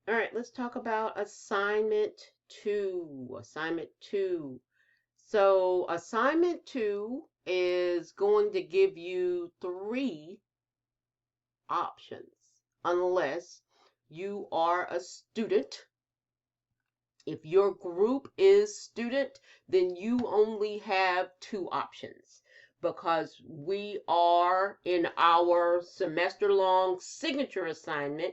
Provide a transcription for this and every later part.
All right, let's talk about assignment two. Assignment two. So assignment two is going to give you three options unless you are a student. If your group is student, then you only have two options because we are in our semester-long signature assignment,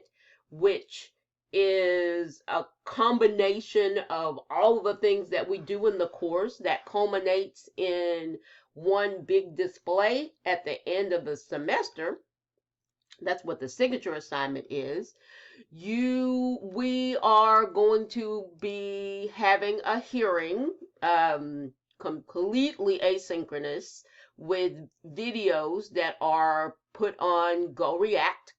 which is a combination of all of the things that we do in the course that culminates in one big display at the end of the semester. That's what the signature assignment is. We are going to be having a hearing, completely asynchronous with videos that are put on GoReact.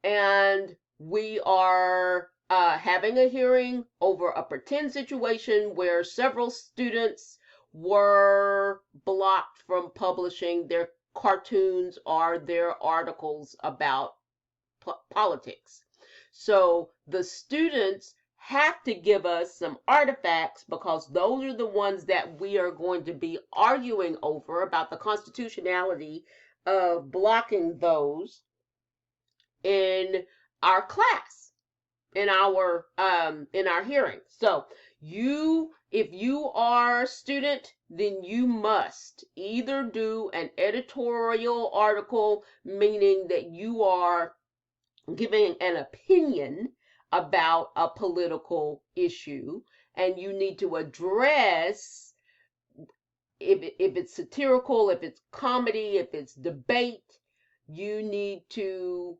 And we are having a hearing over a pretend situation where several students were blocked from publishing their cartoons or their articles about politics. So the students have to give us some artifacts because those are the ones that we are going to be arguing over about the constitutionality of blocking those in our class, in our hearing. So if you are a student, then you must either do an editorial article, meaning that you are giving an opinion about a political issue, and you need to address if it's satirical, if it's comedy, if it's debate. You need to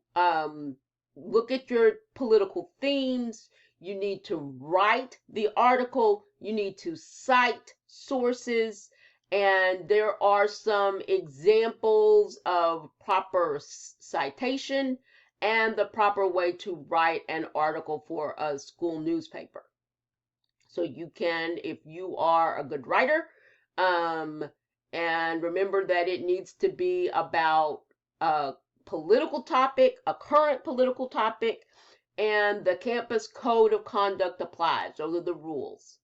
look at your political themes. You need to write the article. You need to cite sources. And there are some examples of proper citation and the proper way to write an article for a school newspaper. So you can, if you are a good writer, and remember that it needs to be about a political topic, a current political topic, and the campus code of conduct applies. Those are the rules.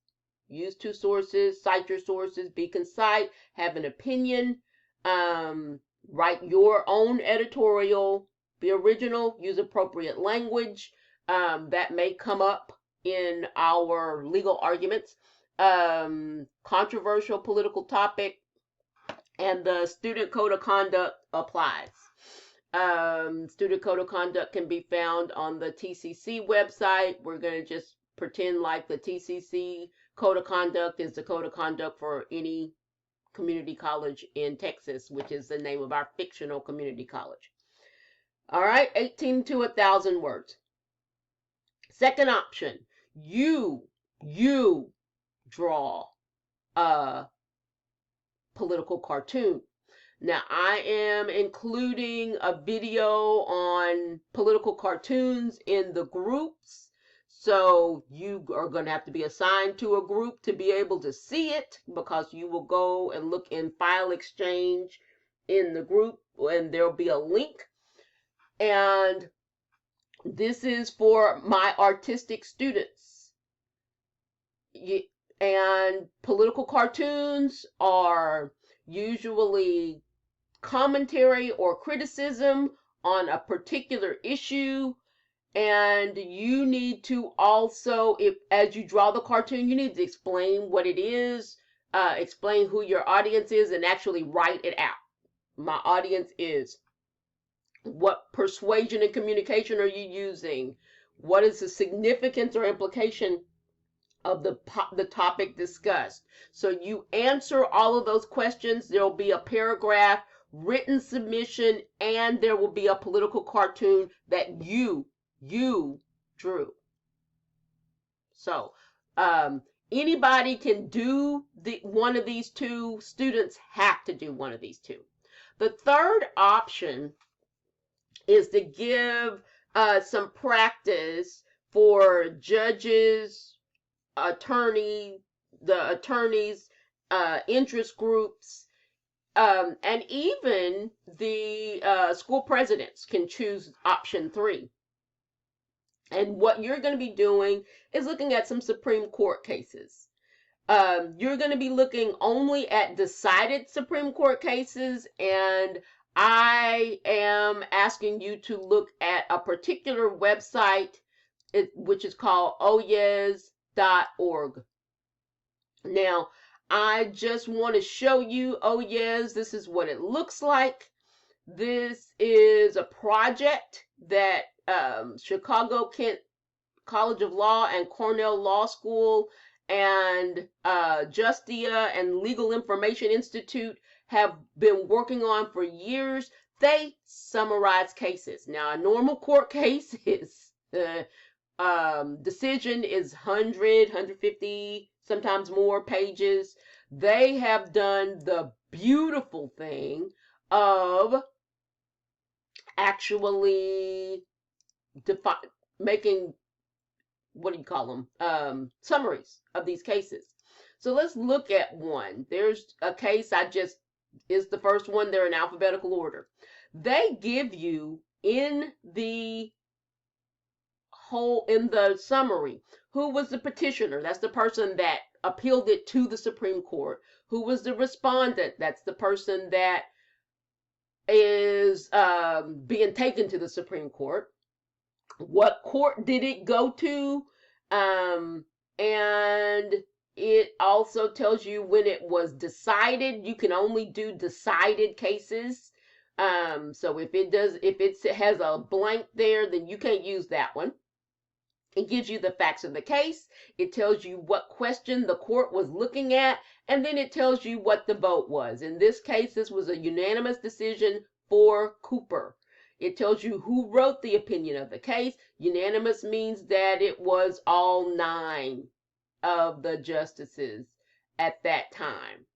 Use two sources, cite your sources, be concise, have an opinion, write your own editorial, be original, use appropriate language. That may come up in our legal arguments. Controversial political topic, and the student code of conduct applies. Student code of conduct can be found on the TCC website. We're going to just pretend like the TCC code of conduct is the code of conduct for any community college in Texas, which is the name of our fictional community college. All right, 18 to 1,000 words. Second option, you draw a political cartoon. Now, I am including a video on political cartoons in the groups. So you are going to have to be assigned to a group to be able to see it, because you will go and look in File Exchange in the group and there'll be a link. And this is for my artistic students. And political cartoons are usually commentary or criticism on a particular issue. And you need to also, as you draw the cartoon, you need to explain what it is, explain who your audience is, and actually write it out. My audience is, what persuasion and communication are you using? What is the significance or implication of the topic discussed? So you answer all of those questions. There will be a paragraph, written submission, and there will be a political cartoon that you drew. So anybody can do one of these two. Students have to do one of these two. The third option is to give some practice for judges, the attorneys, interest groups, and even the school presidents can choose option 3. And what you're going to be doing is looking at some Supreme Court cases. You're going to be looking only at decided Supreme Court cases, and I am asking you to look at a particular website, which is called oyez.org. Now, I just want to show you Oyez. This is what it looks like. This is a project that Chicago Kent College of Law and Cornell Law School and Justia and Legal Information Institute have been working on for years. They summarize cases. Now, a normal court case is decision is 100, 150, sometimes more pages. They have done the beautiful thing of actually making, what do you call them, summaries of these cases. So let's look at one. There's a case is the first one. They're in alphabetical order. They give you in the summary who was the petitioner. That's the person that appealed it to the Supreme Court. Who was the respondent? That's the person that is being taken to the Supreme Court. What court did it go to? And it also tells you when it was decided. You can only do decided cases. So if it has a blank there, then you can't use that one. It gives you the facts of the case. It tells you what question the court was looking at, and then it tells you what the vote was. In this case, this was a unanimous decision for Cooper. It tells you who wrote the opinion of the case. Unanimous means that it was all 9 of the justices at that time.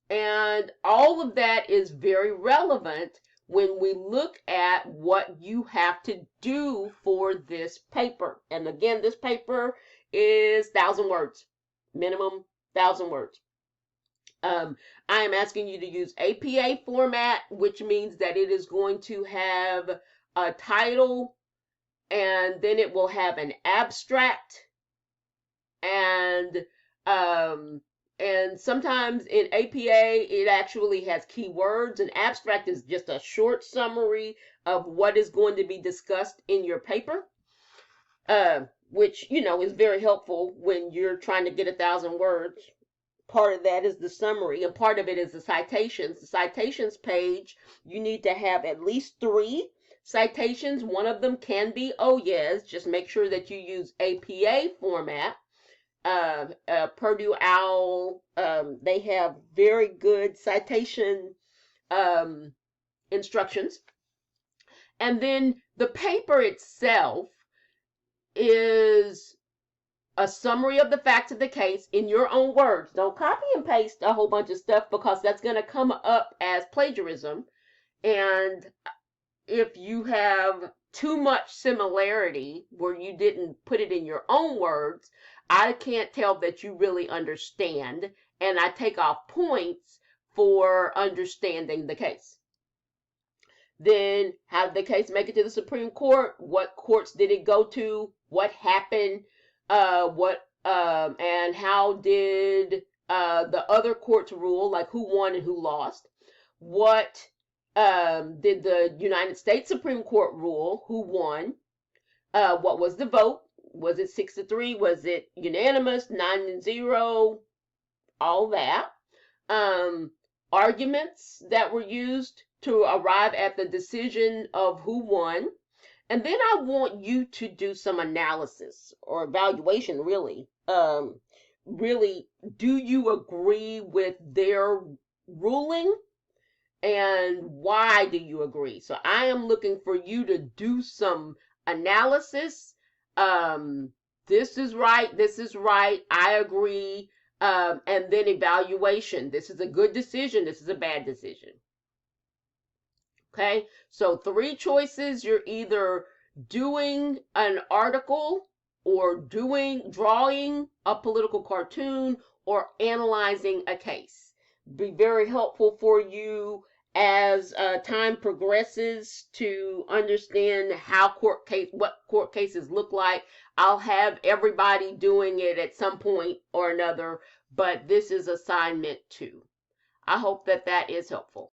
And all of that is very relevant when we look at what you have to do for this paper. And again, this paper is 1,000 words, minimum 1,000 words. I am asking you to use APA format, which means that it is going to have a title, and then it will have an abstract, and sometimes in APA, it actually has keywords. An abstract is just a short summary of what is going to be discussed in your paper, which, is very helpful when you're trying to get 1,000 words. Part of that is the summary, and part of it is the citations. The citations page, you need to have at least 3 citations. One of them can be Oyez. Just make sure that you use APA format. Purdue OWL, they have very good citation instructions. And then the paper itself is a summary of the facts of the case in your own words. Don't copy and paste a whole bunch of stuff, because that's going to come up as plagiarism. And if you have too much similarity where you didn't put it in your own words, I can't tell that you really understand, and I take off points for understanding the case. Then, how did the case make it to the Supreme Court? What courts did it go to? What happened? And how did the other courts rule? Like, who won and who lost? What did the United States Supreme Court rule? Who won? What was the vote? Was it 6-3? Was it unanimous? 9-0? All that. Arguments that were used to arrive at the decision of who won. And then I want you to do some analysis or evaluation, really. Really, do you agree with their ruling? And why do you agree? So I am looking for you to do some analysis. This is right, I agree. And then evaluation. This is a good decision, this is a bad decision. Okay, so 3 choices. You're either doing an article, or drawing a political cartoon, or analyzing a case. Be very helpful for you as time progresses to understand what court cases look like. I'll have everybody doing it at some point or another, but this is assignment 2. I hope that that is helpful.